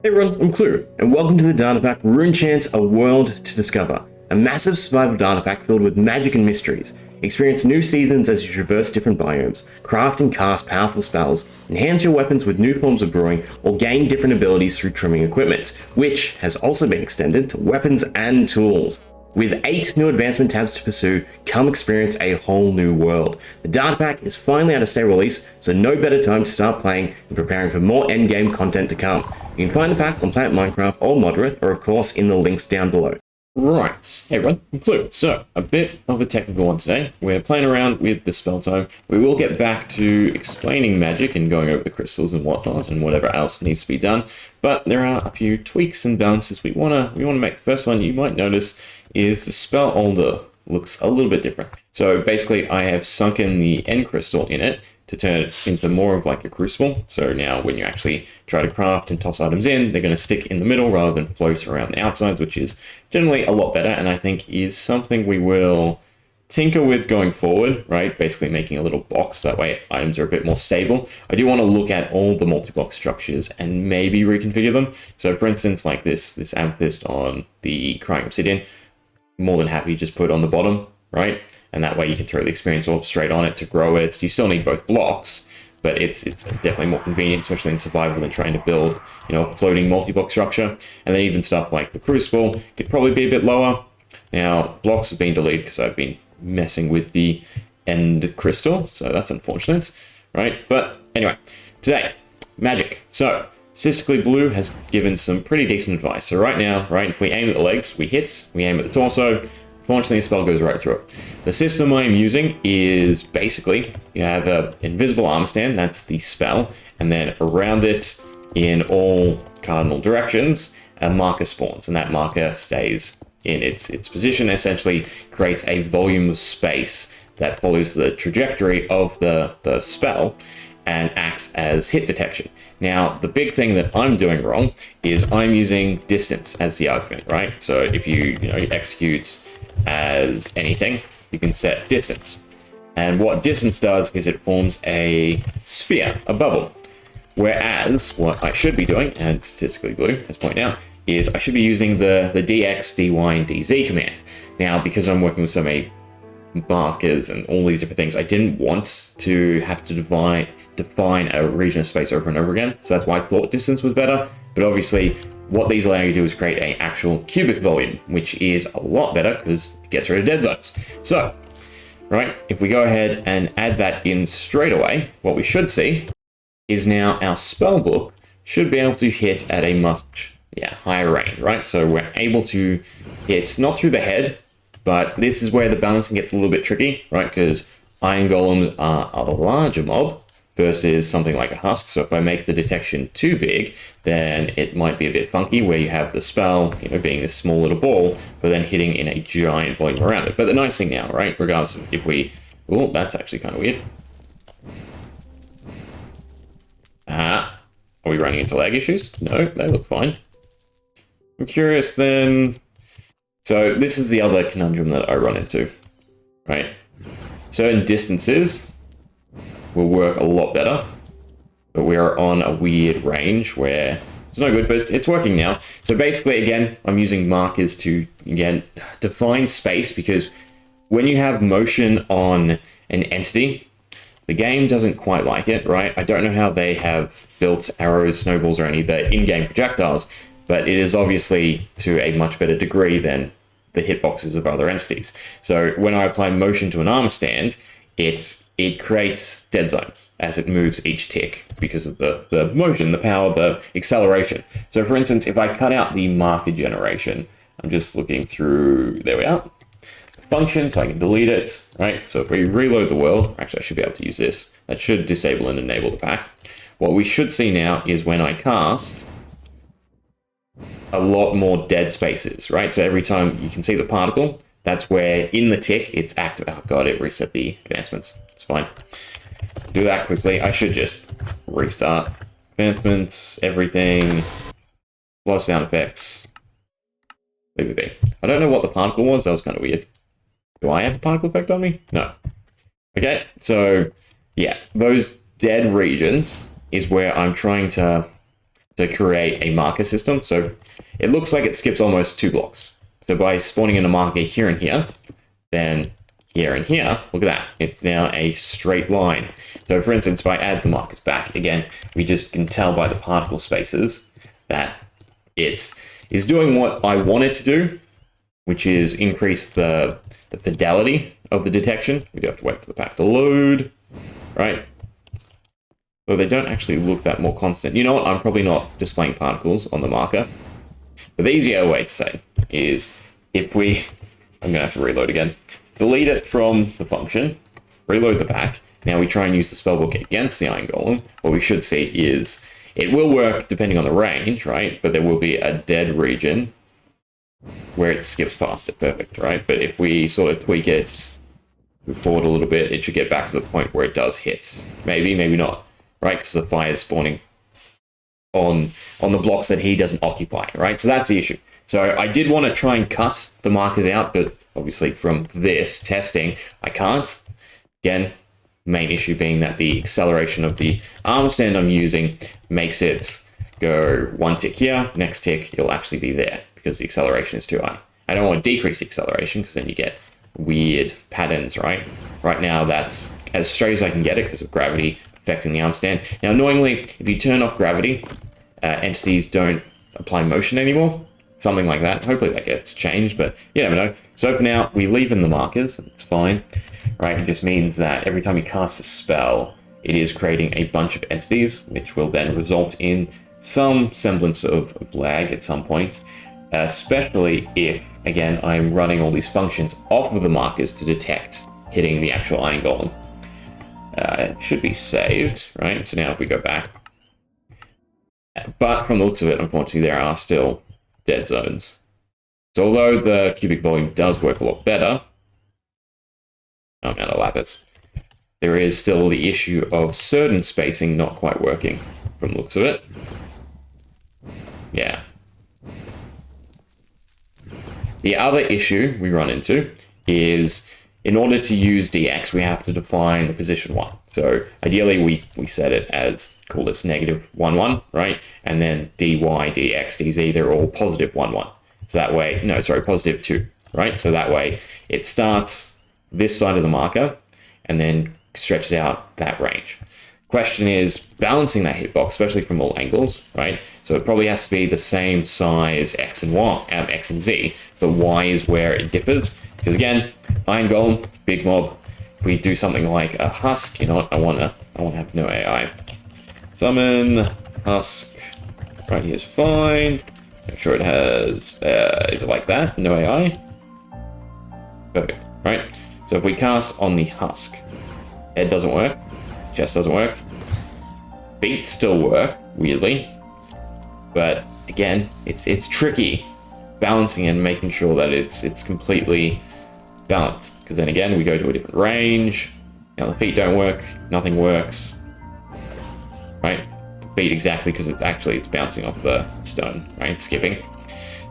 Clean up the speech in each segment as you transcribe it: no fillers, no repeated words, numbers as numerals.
Hey everyone, I'm Klloo, and welcome to the data pack Runechant, A World to Discover, a massive survival data pack filled with magic and mysteries. Experience new seasons as you traverse different biomes, craft and cast powerful spells, enhance your weapons with new forms of brewing, or gain different abilities through trimming equipment, which has also been extended to weapons and tools. With 8 new advancement tabs to pursue, come experience a whole new world. The data pack is finally at a state release, so no better time to start playing and preparing for more endgame content to come. You can find the pack on Planet Minecraft or Moderate, or of course in the links down below. Right, hey everyone, I'm Klloo. So, a bit of a technical one today. We're playing around with the spell tome. We will get back to explaining magic and going over the crystals and whatnot and whatever else needs to be done. But there are a few tweaks and balances we wanna make. The first one you might notice is the spell older looks a little bit different. So basically I have sunken the end crystal in it to turn it into more of like a crucible. So now when you actually try to craft and toss items in, they're going to stick in the middle rather than float around the outsides, which is generally a lot better, and I think is something we will tinker with going forward, right? Basically making a little box, that way items are a bit more stable. I do want to look at all the multi-block structures and maybe reconfigure them. So for instance, like this amethyst on the crying obsidian, more than happy to just put it on the bottom, right? And that way you can throw the experience orb straight on it to grow it. You still need both blocks, but it's definitely more convenient, especially in survival, than trying to build, a floating multi-block structure. And then even stuff like the crucible could probably be a bit lower. Now, blocks have been deleted because I've been messing with the end crystal, so that's unfortunate, right? But anyway, today, magic. So, Statistically Blue has given some pretty decent advice. So right now, right, if we aim at the legs, we hit. We aim at the torso, fortunately the spell goes right through it. The system I'm using is basically, you have an invisible armor stand, that's the spell, and then around it, in all cardinal directions, a marker spawns, and that marker stays in its position, essentially creates a volume of space that follows the trajectory of the spell, and acts as hit detection. Now, the big thing that I'm doing wrong is I'm using distance as the argument, right? So if you execute as anything, you can set distance. And what distance does is it forms a sphere, a bubble. Whereas what I should be doing, and Statistically Blue has pointed out, is I should be using the dx, dy, and dz command. Now, because I'm working with so many markers and all these different things, I didn't want to have to define a region of space over and over again. So that's why I thought distance was better. But obviously what these allow you to do is create an actual cubic volume, which is a lot better because it gets rid of dead zones. So, right, if we go ahead and add that in straight away, what we should see is now our spell book should be able to hit at a much higher range, right? So we're able to hit not through the head, but this is where the balancing gets a little bit tricky, right? Because iron golems are a larger mob versus something like a husk. So if I make the detection too big, then it might be a bit funky where you have the spell, being this small little ball, but then hitting in a giant volume around it. But the nice thing now, right, regardless of if we... Oh, that's actually kind of weird. Are we running into lag issues? No, they look fine. I'm curious then... So this is the other conundrum that I run into, right? Certain distances will work a lot better, but we are on a weird range where it's no good, but it's working now. So basically, again, I'm using markers to, again, define space, because when you have motion on an entity, the game doesn't quite like it, right? I don't know how they have built arrows, snowballs, or any of the in-game projectiles, but it is obviously to a much better degree than the hitboxes of other entities. So when I apply motion to an armor stand, it creates dead zones as it moves each tick because of the motion, the power, the acceleration. So for instance, if I cut out the marker generation, I'm just looking through, there we are, function, so I can delete it, right? So if we reload the world, actually I should be able to use this, that should disable and enable the pack. What we should see now is when I cast, a lot more dead spaces, right? So every time you can see the particle, that's where in the tick it's active. Oh god, it reset the advancements. It's fine. Do that quickly. I should just restart advancements, everything, lost sound effects. Leave it be. I don't know what the particle was. That was kind of weird. Do I have a particle effect on me? No. Okay, so yeah, those dead regions is where I'm trying to to create a marker system. So it looks like it skips almost 2 blocks. So by spawning in a marker here and here, then here and here, look at that. It's now a straight line. So for instance, if I add the markers back, again, we just can tell by the particle spaces that it's doing what I want it to do, which is increase the fidelity of the detection. We do have to wait for the pack to load, right? Well, they don't actually look that more constant. You know what? I'm probably not displaying particles on the marker. But the easier way to say is if we, I'm gonna have to reload again. Delete it from the function, reload the pack. Now we try and use the spellbook against the Iron Golem. What we should see is it will work depending on the range, right? But there will be a dead region where it skips past it, perfect, right? But if we sort of tweak it, move forward a little bit, it should get back to the point where it does hit. Maybe, maybe not, right? Because the fire is spawning on the blocks that he doesn't occupy, right? So that's the issue. So I did want to try and cut the markers out, but obviously from this testing, I can't. Again, main issue being that the acceleration of the armor stand I'm using makes it go 1 tick here, next tick you'll actually be there because the acceleration is too high. I don't want to decrease the acceleration because then you get weird patterns, right? Right now that's as straight as I can get it because of gravity affecting the arm stand. Now annoyingly, if you turn off gravity, entities don't apply motion anymore. Something like that. Hopefully that gets changed, but you never know. So for now, we leave in the markers. It's fine, right? It just means that every time you cast a spell, it is creating a bunch of entities, which will then result in some semblance of lag at some point, especially if, again, I'm running all these functions off of the markers to detect hitting the actual Iron Golem. It should be saved, right? So now if we go back, but from the looks of it, unfortunately, there are still dead zones. So although the cubic volume does work a lot better, I'm out of lapis, there is still the issue of certain spacing not quite working from the looks of it. Yeah. The other issue we run into is in order to use DX, we have to define the position 1. So ideally, we set it as, call this -1, 1, right? And then DY, DX, DZ, they're all positive 1, 1. So that way, no, sorry, positive 2, right? So that way it starts this side of the marker and then stretches out that range. Question is balancing that hitbox, especially from all angles, right? So it probably has to be the same size X and Y, X and Z, but Y is where it differs. Because again, Iron Golem, big mob. If we do something like a Husk, you know what? I wanna have no AI. Summon Husk. Right here is fine. Make sure it has. Is it like that? No AI. Perfect. Right. So if we cast on the Husk, head doesn't work. Chest doesn't work. Feet still work, weirdly. But again, it's tricky balancing and making sure that it's completely balanced. Because then again, we go to a different range. Now the feet don't work, nothing works. Right? The feet exactly because it's bouncing off the stone, right? It's skipping.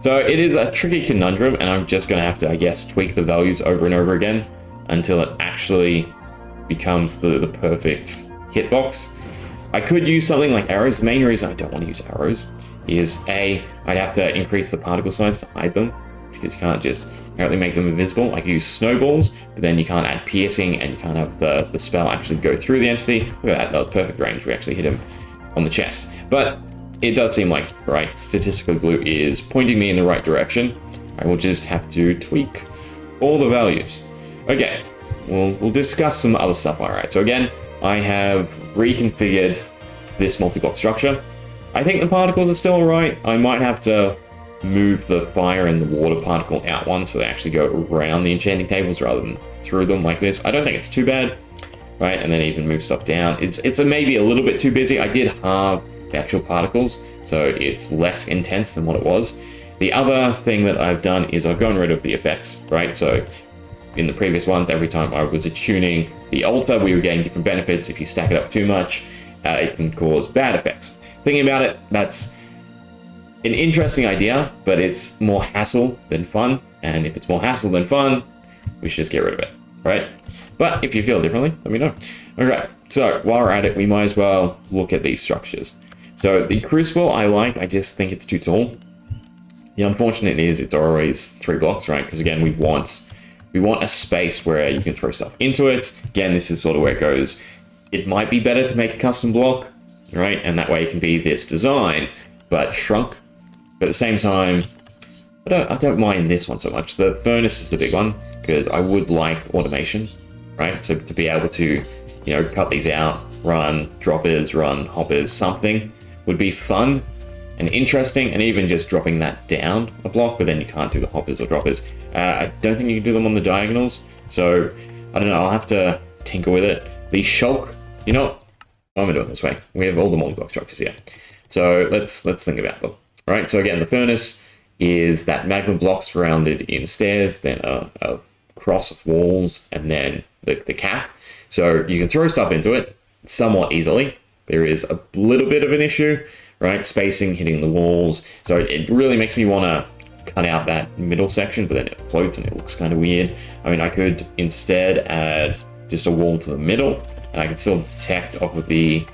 So it is a tricky conundrum, and I'm just gonna have to, I guess, tweak the values over and over again until it actually becomes the perfect hitbox. I could use something like arrows. The main reason I don't want to use arrows is I'd have to increase the particle size to hide them because you can't just apparently make them invisible. I could use snowballs, but then you can't add piercing and you can't have the spell actually go through the entity. Look at that, that was perfect range. We actually hit him on the chest. But it does seem like, right, statistical glue is pointing me in the right direction. I will just have to tweak all the values. Okay. We'll discuss some other stuff. All right, so again, I have reconfigured this multi-block structure. I think the particles are still all right. I might have to move the fire and the water particle out one so they actually go around the enchanting tables rather than through them like this. I don't think it's too bad, right? And then even move stuff down. It's maybe a little bit too busy. I did halve the actual particles, so it's less intense than what it was. The other thing that I've done is I've gotten rid of the effects, right? So in the previous ones, every time I was attuning the altar, we were getting different benefits. If you stack it up too much, it can cause bad effects. Thinking about it, that's an interesting idea, but it's more hassle than fun. And if it's more hassle than fun, we should just get rid of it, right? But if you feel differently, let me know. All right, so while we're at it, we might as well look at these structures. So the crucible I like, I just think it's too tall. The unfortunate is it's always 3 blocks, right? Because again, we want a space where you can throw stuff into it. Again, this is sort of where it goes. It might be better to make a custom block, right? And that way it can be this design, but shrunk. But at the same time, I don't mind this one so much. The furnace is the big one, because I would like automation, right? So to be able to, you know, cut these out, run droppers, run hoppers, something would be fun and interesting, and even just dropping that down a block, but then you can't do the hoppers or droppers. I don't think you can do them on the diagonals, so I don't know, I'll have to tinker with it. The shulk, you know what? I'm gonna do it this way. We have all the multi-block structures here. So let's think about them. All right, so again, the furnace is that magma block surrounded in stairs, then a cross of walls, and then the cap. So you can throw stuff into it somewhat easily. There is a little bit of an issue, right? Spacing, hitting the walls. So it really makes me want to cut out that middle section, but then it floats and it looks kind of weird. I mean, I could instead add just a wall to the middle, and I can still detect off of the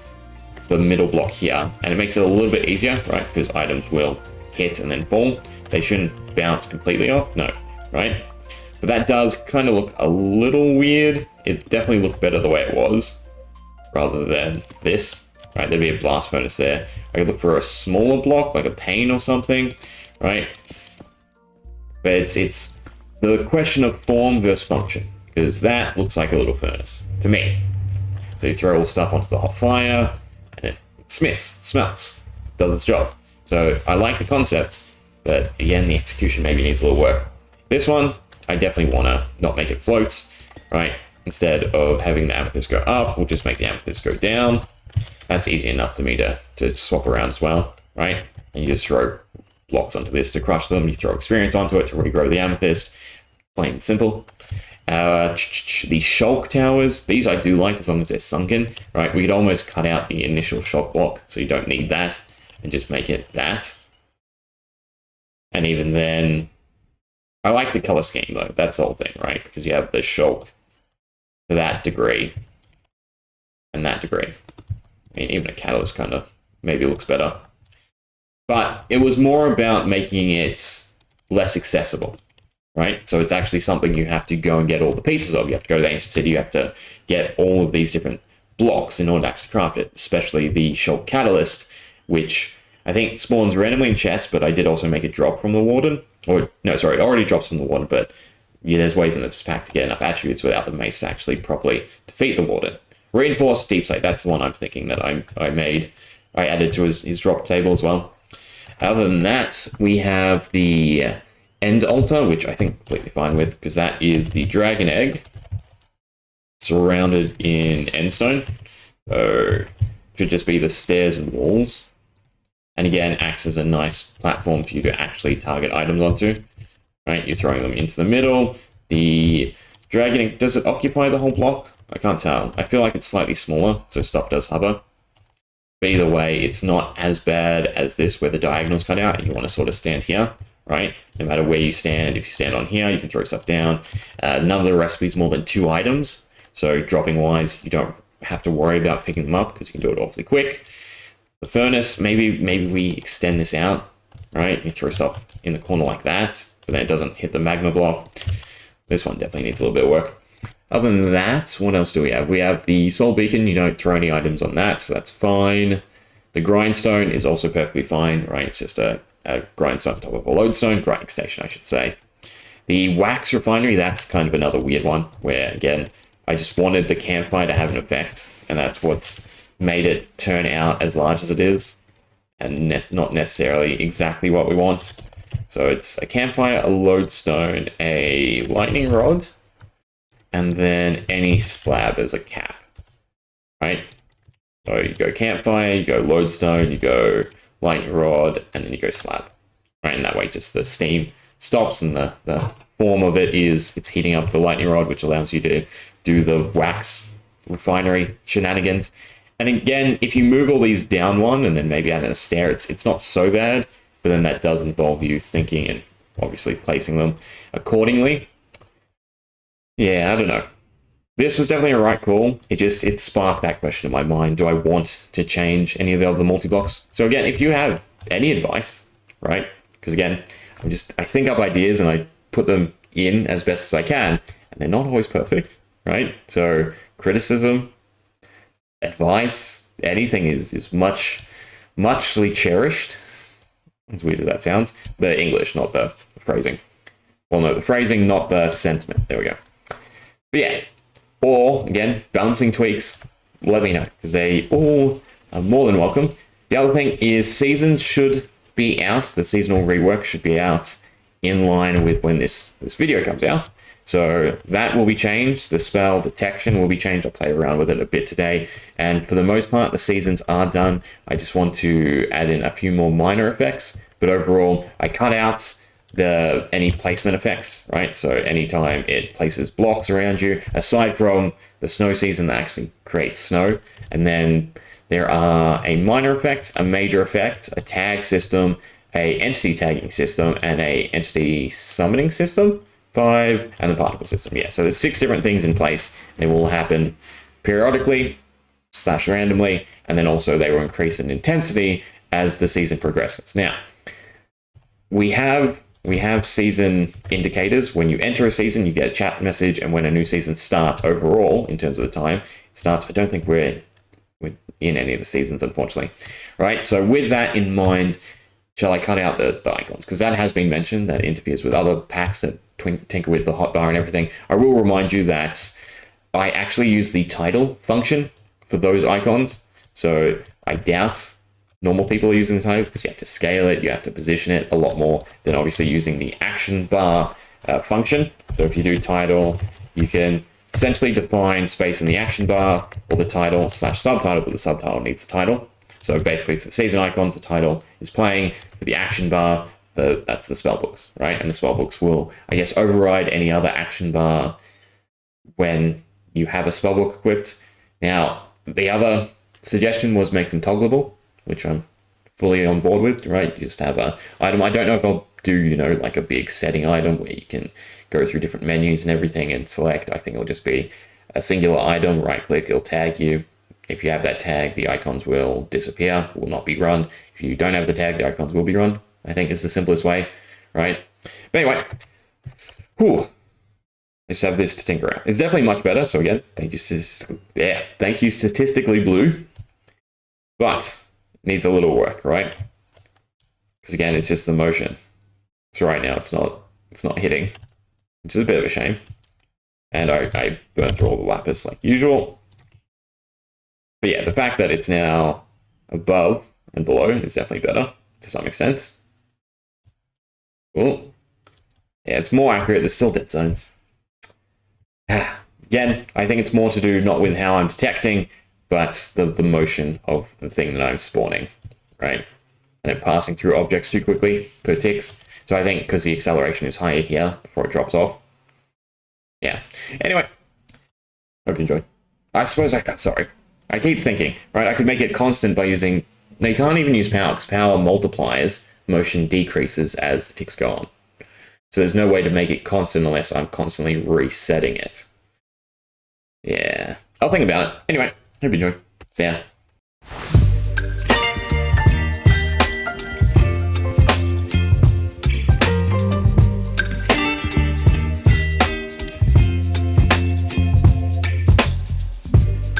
middle block here, and it makes it a little bit easier, right? Because items will hit and then fall. They shouldn't bounce completely off, no, right? But that does kind of look a little weird. It definitely looked better the way it was, rather than this. Right, there'd be a blast furnace there. I could look for a smaller block, like a pane or something, right? But it's the question of form versus function, because that looks like a little furnace to me. So you throw all the stuff onto the hot fire, and it smelts, does its job. So I like the concept, but again, the execution maybe needs a little work. This one, I definitely want to not make it float, right? Instead of having the amethyst go up, we'll just make the amethyst go down. That's easy enough for me to swap around as well, right? And you just throw blocks onto this to crush them. You throw experience onto it to regrow the amethyst. Plain and simple. The shulk towers, these I do like as long as they're sunken, right? We could almost cut out the initial shulk block, so you don't need that, and just make it that. And even then, I like the color scheme though. That's the whole thing, right? Because you have the shulk to that degree and that degree. I mean, even a catalyst kind of maybe looks better. But it was more about making it less accessible, right? So it's actually something you have to go and get all the pieces of. You have to go to the ancient city. You have to get all of these different blocks in order to actually craft it, especially the shulk catalyst, which I think spawns randomly in chests, but I did also make it drop from the warden. Or, no, sorry, it already drops from the warden, but yeah, there's ways in this pack to get enough attributes without the mace to actually properly defeat the warden. Reinforced deep sight, that's the one I'm thinking that I made. I added to his drop table as well. Other than that, we have the end altar, which I think completely fine with, because that is the dragon egg surrounded in endstone. So it should just be the stairs and walls. And again, acts as a nice platform for you to actually target items onto. Right, you're throwing them into the middle. The dragon egg, does it occupy the whole block? I can't tell. I feel like it's slightly smaller, so stuff does hover. But either way, it's not as bad as this where the diagonals cut out and you want to sort of stand here, right? No matter where you stand, if you stand on here, you can throw stuff down. None of the recipes more than 2 items. So dropping wise, you don't have to worry about picking them up because you can do it awfully quick. The furnace, maybe we extend this out, right? You throw stuff in the corner like that, but then it doesn't hit the magma block. This one definitely needs a little bit of work. Other than that, what else do we have? We have the soul beacon. You don't throw any items on that, so that's fine. The grindstone is also perfectly fine, right? It's just a grindstone on top of a lodestone, grinding station, I should say. The wax refinery, that's kind of another weird one, where, again, I just wanted the campfire to have an effect, and that's what's made it turn out as large as it is, and not necessarily exactly what we want. So it's a campfire, a lodestone, a lightning rod, and then any slab as a cap, right? So you go campfire, you go lodestone, you go lightning rod, and then you go slab, right? And that way just the steam stops, and the form of it is it's heating up the lightning rod, which allows you to do the wax refinery shenanigans. And again, if you move all these down one and then maybe add in a stair, it's not so bad, but then that does involve you thinking and obviously placing them accordingly. Yeah, I don't know. This was definitely a right call. It sparked that question in my mind. Do I want to change any of the other multi-blocks? So again, if you have any advice, right? Because again, I think up ideas and I put them in as best as I can, and they're not always perfect, right? So criticism, advice, anything is muchly cherished. As weird as that sounds. The English, not the phrasing. Well, no, the phrasing, not the sentiment. There we go. But yeah. Or, again, balancing tweaks, let me know, because they all are more than welcome. The other thing is seasons should be out. The seasonal rework should be out in line with when this video comes out. So that will be changed. The spell detection will be changed. I'll play around with it a bit today. And for the most part, the seasons are done. I just want to add in a few more minor effects. But overall, I cut out any placement effects, right? So anytime it places blocks around you, aside from the snow season that actually creates snow, and then there are a minor effect, a major effect, a tag system, a entity tagging system, and a entity summoning system, 5, and the particle system. Yeah, so there's 6 different things in place. They will happen periodically / randomly, and then also they will increase in intensity as the season progresses. Now, we have season indicators. When you enter a season, you get a chat message, and when a new season starts overall, in terms of the time, it starts. I don't think we're in any of the seasons, unfortunately. Right? So with that in mind, shall I cut out the icons? Because that has been mentioned, that interferes with other packs that tinker with the hotbar and everything. I will remind you that I actually use the title function for those icons. So I doubt normal people are using the title, because you have to scale it, you have to position it a lot more than obviously using the action bar function. So if you do title, you can essentially define space in the action bar or the title / subtitle, but the subtitle needs the title. So basically for the season icons, the title is playing. For the action bar, that's the spellbooks, right? And the spellbooks will, I guess, override any other action bar when you have a spellbook equipped. Now, the other suggestion was make them toggleable, which I'm fully on board with, right? You just have a item. I don't know if I'll do, like a big setting item where you can go through different menus and everything and select. I think it'll just be a singular item, right click, it'll tag you. If you have that tag, the icons will disappear, will not be run. If you don't have the tag, the icons will be run. I think is the simplest way, right? But anyway, I just have this to tinker around. It's definitely much better. So again, thank you Statistically Blue, but needs a little work, right? Because again, it's just the motion. So right now it's not hitting, which is a bit of a shame. And I burnt through all the lapis like usual. But yeah, the fact that it's now above and below is definitely better to some extent. Oh, yeah, it's more accurate. There's still dead zones. Again, I think it's more to do not with how I'm detecting, but the motion of the thing that I'm spawning, right? And it passing through objects too quickly per ticks. So I think because the acceleration is higher here before it drops off. Yeah. Anyway, hope you enjoyed. I suppose I keep thinking, right? I could make it constant by using. No, you can't even use power, because power multiplies, motion decreases as the ticks go on. So there's no way to make it constant unless I'm constantly resetting it. Yeah. I'll think about it. Anyway, hope you enjoy. See ya.